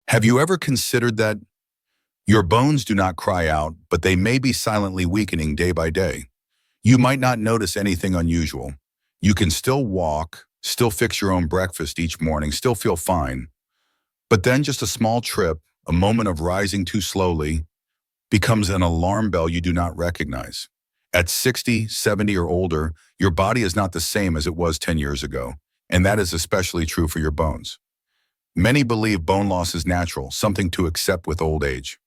Have you ever considered that your bones do not cry out, but they may be silently weakening day by day? You might not notice anything unusual. You can still walk, still fix your own breakfast each morning, still feel fine. But then just a small trip, a moment of rising too slowly, becomes an alarm bell you do not recognize. At 60, 70, or older, your body is not the same as it was 10 years ago, and that is especially true for your bones. Many believe bone loss is natural, something to accept with old age.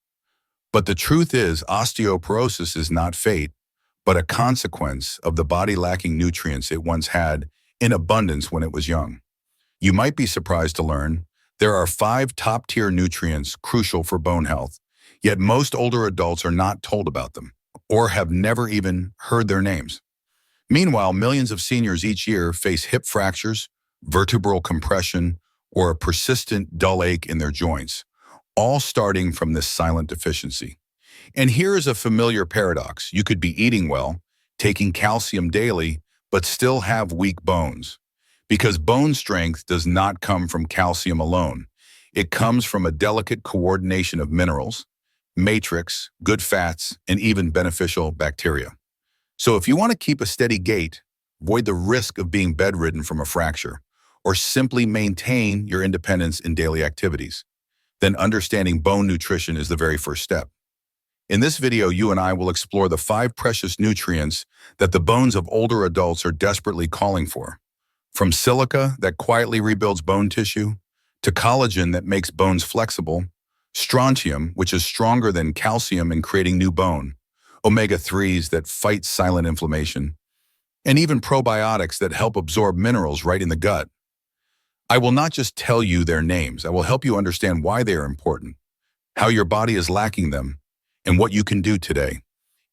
But the truth is, osteoporosis is not fate, but a consequence of the body lacking nutrients it once had in abundance when it was young. You might be surprised to learn there are 5 top-tier nutrients crucial for bone health, yet most older adults are not told about them or have never even heard their names. Meanwhile, millions of seniors each year face hip fractures, vertebral compression, or a persistent dull ache in their joints, all starting from this silent deficiency. And here is a familiar paradox. You could be eating well, taking calcium daily, but still have weak bones. Because bone strength does not come from calcium alone. It comes from a delicate coordination of minerals, matrix, good fats, and even beneficial bacteria. So if you want to keep a steady gait, avoid the risk of being bedridden from a fracture, or simply maintain your independence in daily activities, then understanding bone nutrition is the very first step. In this video, you and I will explore the 5 precious nutrients that the bones of older adults are desperately calling for. From silica that quietly rebuilds bone tissue, to collagen that makes bones flexible, strontium, which is stronger than calcium in creating new bone, omega-3s that fight silent inflammation, and even probiotics that help absorb minerals right in the gut. I will not just tell you their names, I will help you understand why they are important, how your body is lacking them, and what you can do today,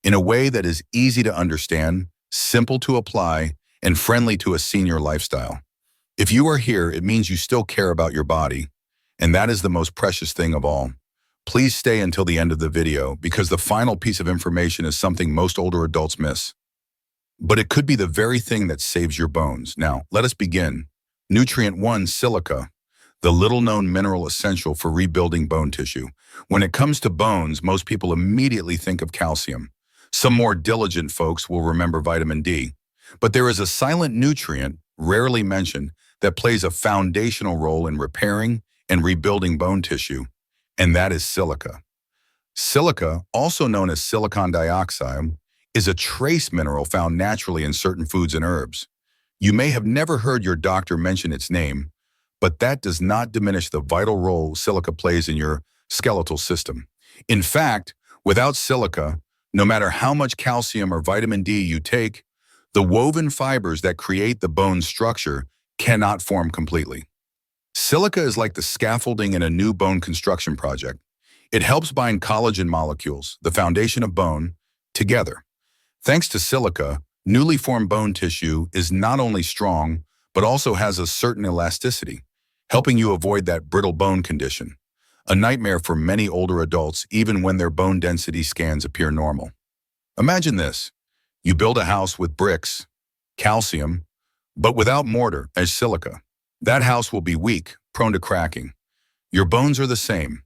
in a way that is easy to understand, simple to apply, and friendly to a senior lifestyle. If you are here, it means you still care about your body, and that is the most precious thing of all. Please stay until the end of the video, because the final piece of information is something most older adults miss. But it could be the very thing that saves your bones. Now, let us begin. Nutrient 1, silica, the little-known mineral essential for rebuilding bone tissue. When it comes to bones, most people immediately think of calcium. Some more diligent folks will remember vitamin D. But there is a silent nutrient, rarely mentioned, that plays a foundational role in repairing and rebuilding bone tissue, and that is silica. Silica, also known as silicon dioxide, is a trace mineral found naturally in certain foods and herbs. You may have never heard your doctor mention its name, but that does not diminish the vital role silica plays in your skeletal system. In fact, without silica, no matter how much calcium or vitamin D you take, the woven fibers that create the bone structure cannot form completely. Silica is like the scaffolding in a new bone construction project. It helps bind collagen molecules, the foundation of bone, together. Thanks to silica, newly formed bone tissue is not only strong, but also has a certain elasticity, helping you avoid that brittle bone condition, a nightmare for many older adults even when their bone density scans appear normal. Imagine this. You build a house with bricks, calcium, but without mortar as silica. That house will be weak, prone to cracking. Your bones are the same.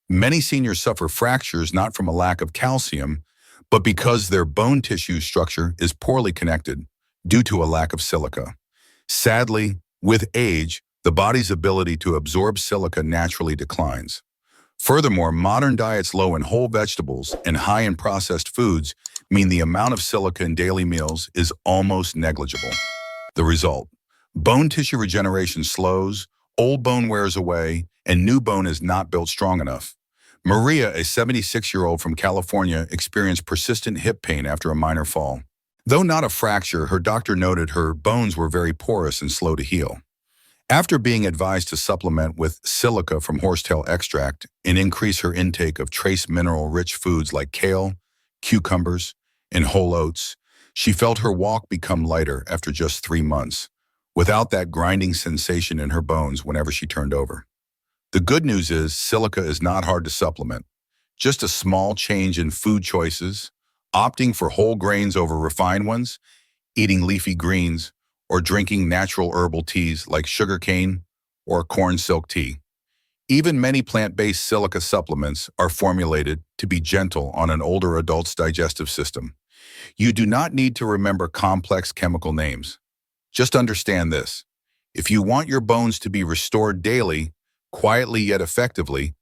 Many seniors suffer fractures not from a lack of calcium, but because their bone tissue structure is poorly connected due to a lack of silica. Sadly, with age, the body's ability to absorb silica naturally declines. Furthermore, modern diets low in whole vegetables and high in processed foods mean the amount of silica in daily meals is almost negligible. The result: bone tissue regeneration slows, old bone wears away, and new bone is not built strong enough. Maria, a 76-year-old from California, experienced persistent hip pain after a minor fall. Though not a fracture, her doctor noted her bones were very porous and slow to heal. After being advised to supplement with silica from horsetail extract and increase her intake of trace mineral-rich foods like kale, cucumbers, and whole oats, she felt her walk become lighter after just 3 months, without that grinding sensation in her bones whenever she turned over. The good news is silica is not hard to supplement. Just a small change in food choices, opting for whole grains over refined ones, eating leafy greens, or drinking natural herbal teas like sugarcane or corn silk tea. Even many plant-based silica supplements are formulated to be gentle on an older adult's digestive system. You do not need to remember complex chemical names. Just understand this. If you want your bones to be restored daily, quietly yet effectively,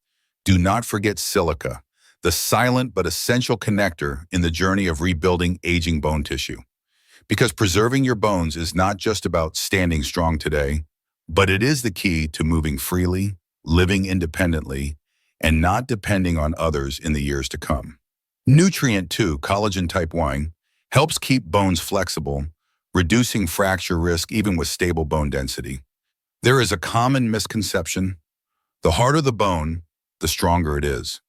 do not forget silica, the silent but essential connector in the journey of rebuilding aging bone tissue. Because preserving your bones is not just about standing strong today, but it is the key to moving freely, living independently, and not depending on others in the years to come. Nutrient 2, Collagen Type I, helps keep bones flexible, reducing fracture risk even with stable bone density. There is a common misconception: the harder the bone, the stronger it is.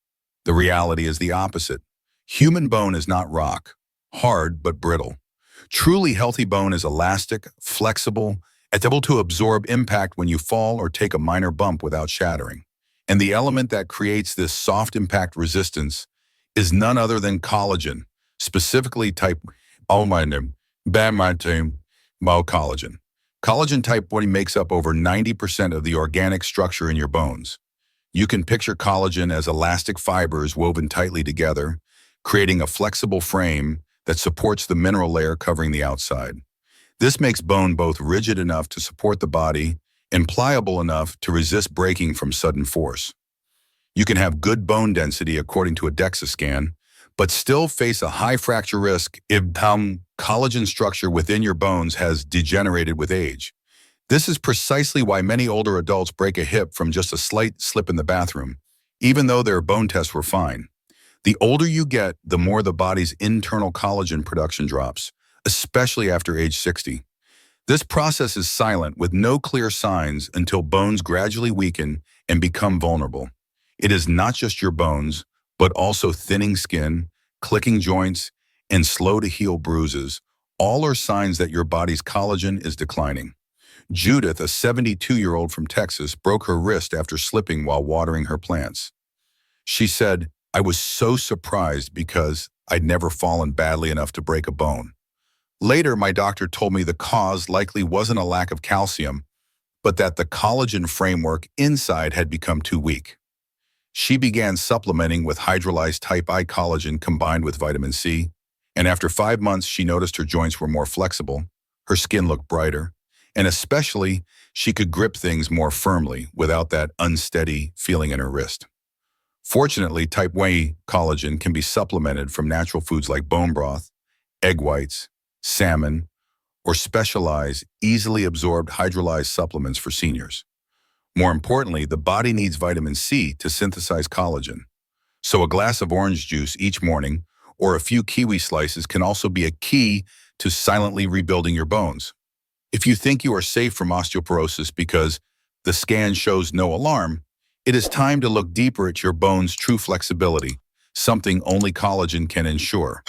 The reality is the opposite. Human bone is not rock, hard but brittle. Truly healthy bone is elastic, flexible, and able to absorb impact when you fall or take a minor bump without shattering. And the element that creates this soft impact resistance is none other than collagen, specifically type collagen. Collagen type I makes up over 90% of the organic structure in your bones. You can picture collagen as elastic fibers woven tightly together, creating a flexible frame that supports the mineral layer covering the outside. This makes bone both rigid enough to support the body and pliable enough to resist breaking from sudden force. You can have good bone density according to a DEXA scan, but still face a high fracture risk if collagen structure within your bones has degenerated with age. This is precisely why many older adults break a hip from just a slight slip in the bathroom, even though their bone tests were fine. The older you get, the more the body's internal collagen production drops, especially after age 60. This process is silent with no clear signs until bones gradually weaken and become vulnerable. It is not just your bones, but also thinning skin, clicking joints, and slow-to-heal bruises. All are signs that your body's collagen is declining. Judith, a 72-year-old from Texas, broke her wrist after slipping while watering her plants. She said, "I was so surprised because I'd never fallen badly enough to break a bone. Later, my doctor told me the cause likely wasn't a lack of calcium, but that the collagen framework inside had become too weak." She began supplementing with hydrolyzed type I collagen combined with vitamin C, and after 5 months, she noticed her joints were more flexible, her skin looked brighter, and especially, she could grip things more firmly without that unsteady feeling in her wrist. Fortunately, type I collagen can be supplemented from natural foods like bone broth, egg whites, salmon, or specialized, easily absorbed hydrolyzed supplements for seniors. More importantly, the body needs vitamin C to synthesize collagen. So a glass of orange juice each morning or a few kiwi slices can also be a key to silently rebuilding your bones. If you think you are safe from osteoporosis because the scan shows no alarm, it is time to look deeper at your bones' true flexibility, something only collagen can ensure.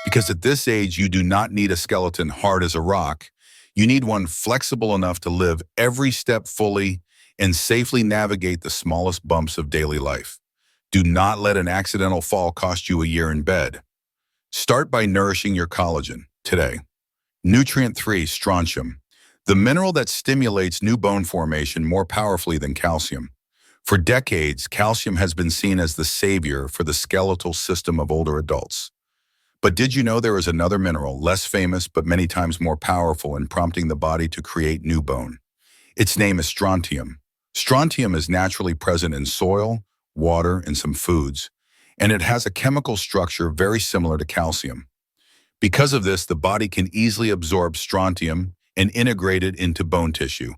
Because at this age, you do not need a skeleton hard as a rock. You need one flexible enough to live every step fully and safely navigate the smallest bumps of daily life. Do not let an accidental fall cost you a year in bed. Start by nourishing your collagen today. Nutrient 3, Strontium, the mineral that stimulates new bone formation more powerfully than calcium. For decades, calcium has been seen as the savior for the skeletal system of older adults. But did you know there is another mineral, less famous but many times more powerful in prompting the body to create new bone? Its name is strontium. Strontium is naturally present in soil, water, and some foods, and it has a chemical structure very similar to calcium. Because of this, the body can easily absorb strontium and integrate it into bone tissue.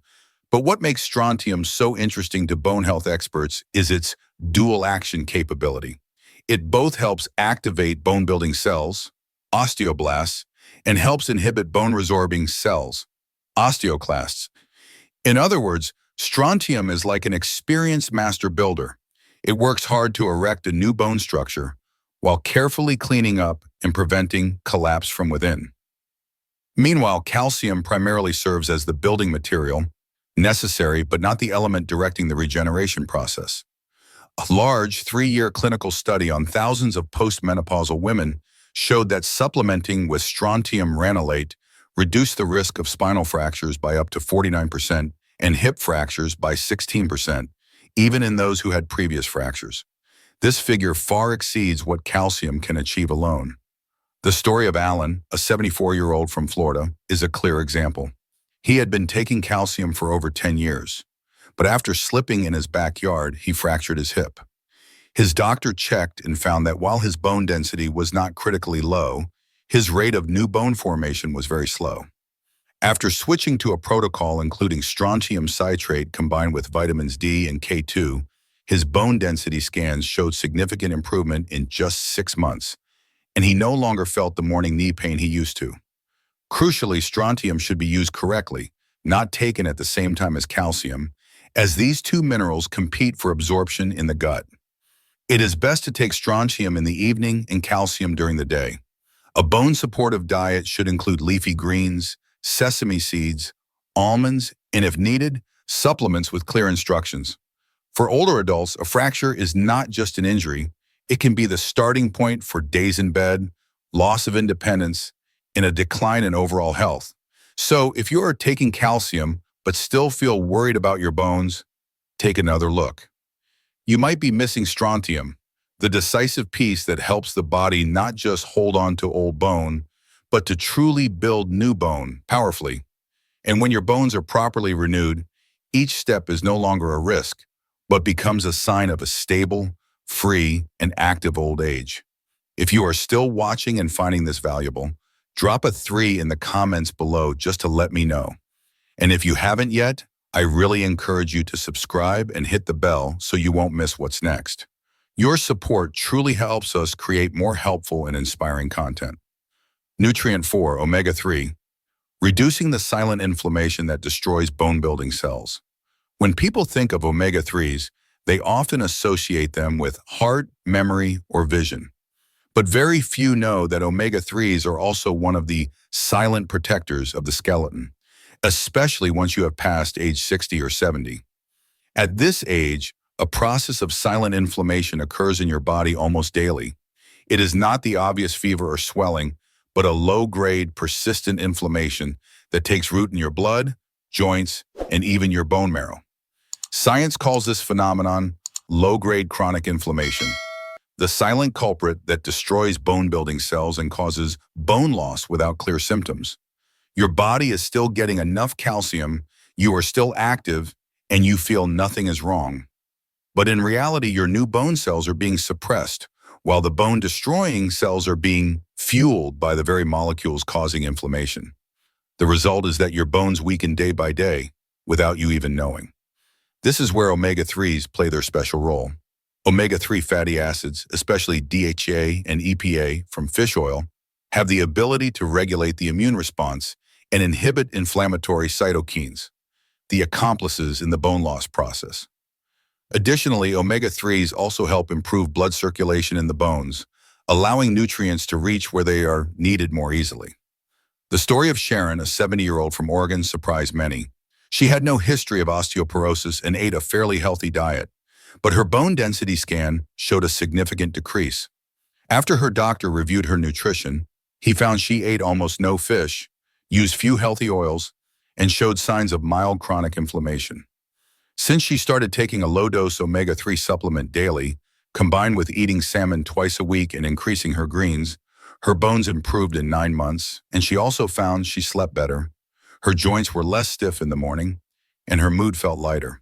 But what makes strontium so interesting to bone health experts is its dual action capability. It both helps activate bone-building cells, osteoblasts, and helps inhibit bone-resorbing cells, osteoclasts. In other words, strontium is like an experienced master builder. It works hard to erect a new bone structure while carefully cleaning up and preventing collapse from within. Meanwhile, calcium primarily serves as the building material, necessary but not the element directing the regeneration process. A large 3-year clinical study on thousands of postmenopausal women showed that supplementing with strontium ranolate reduced the risk of spinal fractures by up to 49% and hip fractures by 16%, even in those who had previous fractures. This figure far exceeds what calcium can achieve alone. The story of Alan, a 74-year-old from Florida, is a clear example. He had been taking calcium for over 10 years, but after slipping in his backyard, he fractured his hip. His doctor checked and found that while his bone density was not critically low, his rate of new bone formation was very slow. After switching to a protocol including strontium citrate combined with vitamins D and K2, his bone density scans showed significant improvement in just 6 months, and he no longer felt the morning knee pain he used to. Crucially, strontium should be used correctly, not taken at the same time as calcium, as these two minerals compete for absorption in the gut. It is best to take strontium in the evening and calcium during the day. A bone-supportive diet should include leafy greens, sesame seeds, almonds, and if needed, supplements with clear instructions. For older adults, a fracture is not just an injury. It can be the starting point for days in bed, loss of independence, and a decline in overall health. So if you are taking calcium but still feel worried about your bones, take another look. You might be missing strontium, the decisive piece that helps the body not just hold on to old bone, but to truly build new bone powerfully. And when your bones are properly renewed, each step is no longer a risk, but becomes a sign of a stable, free, and active old age. If you are still watching and finding this valuable, drop a 3 in the comments below just to let me know. And if you haven't yet, I really encourage you to subscribe and hit the bell so you won't miss what's next. Your support truly helps us create more helpful and inspiring content. Nutrient 4, omega-3, reducing the silent inflammation that destroys bone-building cells. When people think of omega-3s, they often associate them with heart, memory, or vision. But very few know that omega-3s are also one of the silent protectors of the skeleton, especially once you have passed age 60 or 70. At this age, a process of silent inflammation occurs in your body almost daily. It is not the obvious fever or swelling, but a low-grade, persistent inflammation that takes root in your blood, joints, and even your bone marrow. Science calls this phenomenon low-grade chronic inflammation, the silent culprit that destroys bone-building cells and causes bone loss without clear symptoms. Your body is still getting enough calcium, you are still active, and you feel nothing is wrong. But in reality, your new bone cells are being suppressed, while the bone-destroying cells are being fueled by the very molecules causing inflammation. The result is that your bones weaken day by day, without you even knowing. This is where omega-3s play their special role. Omega-3 fatty acids, especially DHA and EPA from fish oil, have the ability to regulate the immune response and inhibit inflammatory cytokines, the accomplices in the bone loss process. Additionally, omega-3s also help improve blood circulation in the bones, allowing nutrients to reach where they are needed more easily. The story of Sharon, a 70-year-old from Oregon, surprised many. She had no history of osteoporosis and ate a fairly healthy diet, but her bone density scan showed a significant decrease. After her doctor reviewed her nutrition, he found she ate almost no fish, used few healthy oils, and showed signs of mild chronic inflammation. Since she started taking a low-dose omega-3 supplement daily, combined with eating salmon twice a week and increasing her greens, her bones improved in 9 months, and she also found she slept better. Her joints were less stiff in the morning, and her mood felt lighter.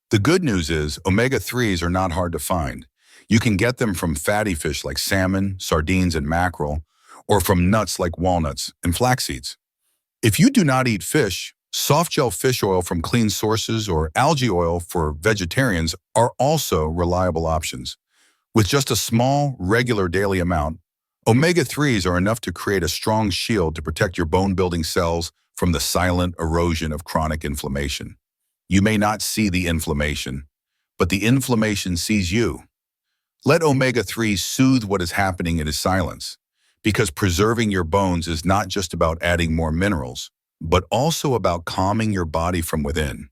The good news is omega-3s are not hard to find. You can get them from fatty fish like salmon, sardines, and mackerel, or from nuts like walnuts and flax seeds. If you do not eat fish, soft gel fish oil from clean sources or algae oil for vegetarians are also reliable options. With just a small, regular daily amount, omega-3s are enough to create a strong shield to protect your bone-building cells from the silent erosion of chronic inflammation. You may not see the inflammation, but the inflammation sees you. Let omega-3 soothe what is happening in its silence, because preserving your bones is not just about adding more minerals, but also about calming your body from within.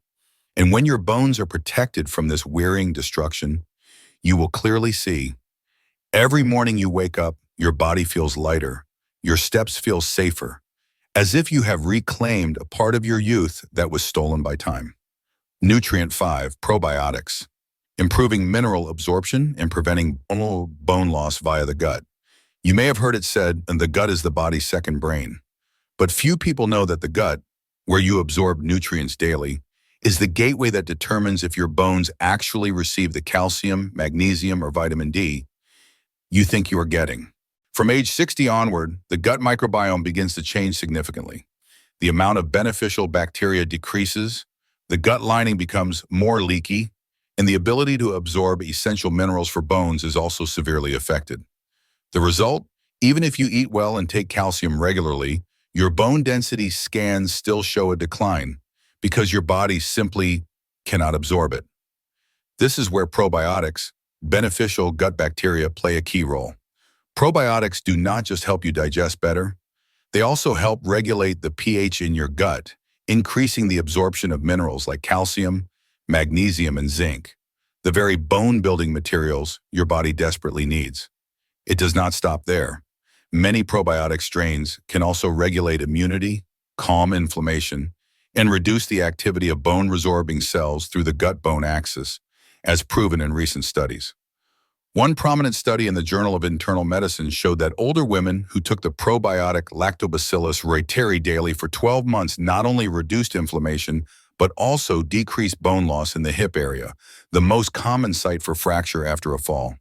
And when your bones are protected from this wearying destruction, you will clearly see. Every morning you wake up, your body feels lighter, your steps feel safer, as if you have reclaimed a part of your youth that was stolen by time. Nutrient 5, probiotics. improving mineral absorption and preventing bone loss via the gut. You may have heard it said, and the gut is the body's second brain. But few people know that the gut, where you absorb nutrients daily, is the gateway that determines if your bones actually receive the calcium, magnesium, or vitamin D you think you are getting. From age 60 onward, the gut microbiome begins to change significantly. The amount of beneficial bacteria decreases, the gut lining becomes more leaky, and the ability to absorb essential minerals for bones is also severely affected. The result, even if you eat well and take calcium regularly, your bone density scans still show a decline because your body simply cannot absorb it. This is where probiotics, beneficial gut bacteria, play a key role. Probiotics do not just help you digest better, they also help regulate the pH in your gut, increasing the absorption of minerals like calcium, magnesium, and zinc, the very bone-building materials your body desperately needs. It does not stop there. Many probiotic strains can also regulate immunity, calm inflammation, and reduce the activity of bone-resorbing cells through the gut-bone axis, as proven in recent studies. One prominent study in the Journal of Internal Medicine showed that older women who took the probiotic Lactobacillus reuteri daily for 12 months not only reduced inflammation, but also decreased bone loss in the hip area, the most common site for fracture after a fall.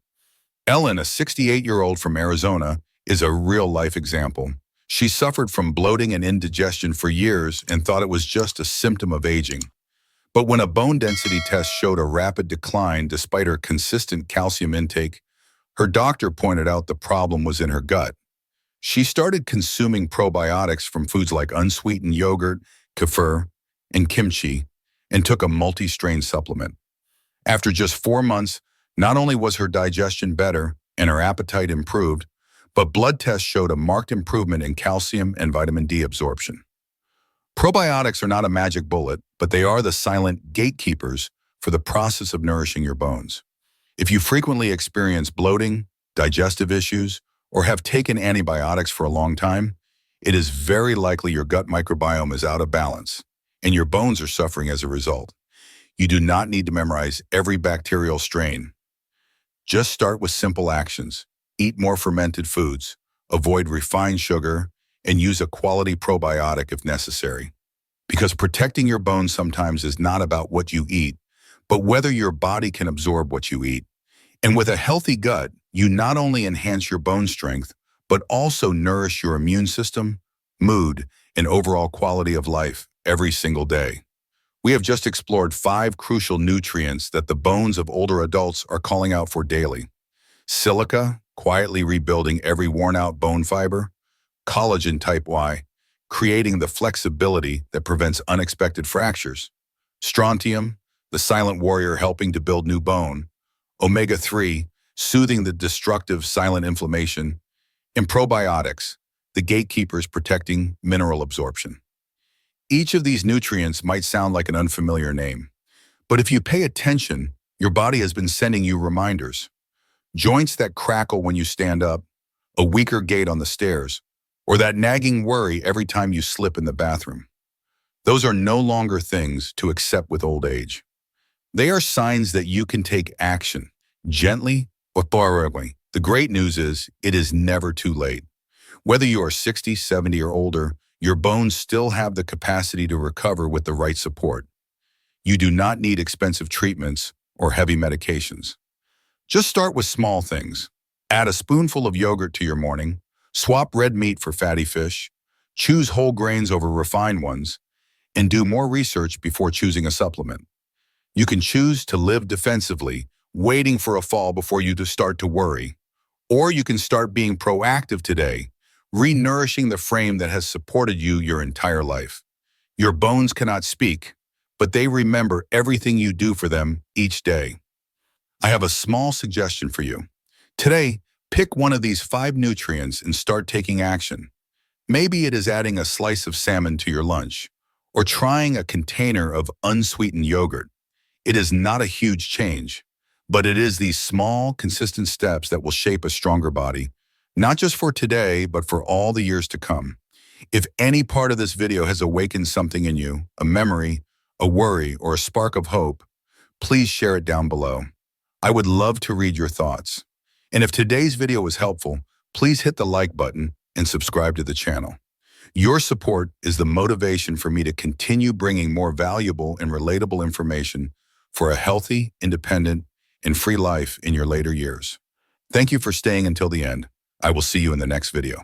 Ellen, a 68-year-old from Arizona, is a real-life example. She suffered from bloating and indigestion for years and thought it was just a symptom of aging. But when a bone density test showed a rapid decline despite her consistent calcium intake, her doctor pointed out the problem was in her gut. She started consuming probiotics from foods like unsweetened yogurt, kefir, and kimchi, and took a multi-strain supplement. After just 4 months, not only was her digestion better and her appetite improved, but blood tests showed a marked improvement in calcium and vitamin D absorption. Probiotics are not a magic bullet, but they are the silent gatekeepers for the process of nourishing your bones. If you frequently experience bloating, digestive issues, or have taken antibiotics for a long time, it is very likely your gut microbiome is out of balance, and your bones are suffering as a result. You do not need to memorize every bacterial strain. Just start with simple actions. Eat more fermented foods, avoid refined sugar, and use a quality probiotic if necessary. Because protecting your bones sometimes is not about what you eat, but whether your body can absorb what you eat. And with a healthy gut, you not only enhance your bone strength, but also nourish your immune system, mood, and overall quality of life every single day. We have just explored 5 crucial nutrients that the bones of older adults are calling out for daily. Silica, quietly rebuilding every worn-out bone fiber. Collagen Type I, creating the flexibility that prevents unexpected fractures. Strontium, the silent warrior helping to build new bone. Omega-3, soothing the destructive silent inflammation. And probiotics, the gatekeepers protecting mineral absorption. Each of these nutrients might sound like an unfamiliar name, but if you pay attention, your body has been sending you reminders. Joints that crackle when you stand up, a weaker gait on the stairs, or that nagging worry every time you slip in the bathroom. Those are no longer things to accept with old age. They are signs that you can take action, gently but firmly. The great news is, it is never too late. Whether you are 60, 70, or older, your bones still have the capacity to recover with the right support. You do not need expensive treatments or heavy medications. Just start with small things. Add a spoonful of yogurt to your morning, swap red meat for fatty fish, choose whole grains over refined ones, and do more research before choosing a supplement. You can choose to live defensively, waiting for a fall before you start to worry. Or you can start being proactive today, re-nourishing the frame that has supported you your entire life. Your bones cannot speak, but they remember everything you do for them each day. I have a small suggestion for you. Today, pick one of these 5 nutrients and start taking action. Maybe it is adding a slice of salmon to your lunch, or trying a container of unsweetened yogurt. It is not a huge change, but it is these small, consistent steps that will shape a stronger body, not just for today, but for all the years to come. If any part of this video has awakened something in you, a memory, a worry, or a spark of hope, please share it down below. I would love to read your thoughts. And if today's video was helpful, please hit the like button and subscribe to the channel. Your support is the motivation for me to continue bringing more valuable and relatable information for a healthy, independent, and free life in your later years. Thank you for staying until the end. I will see you in the next video.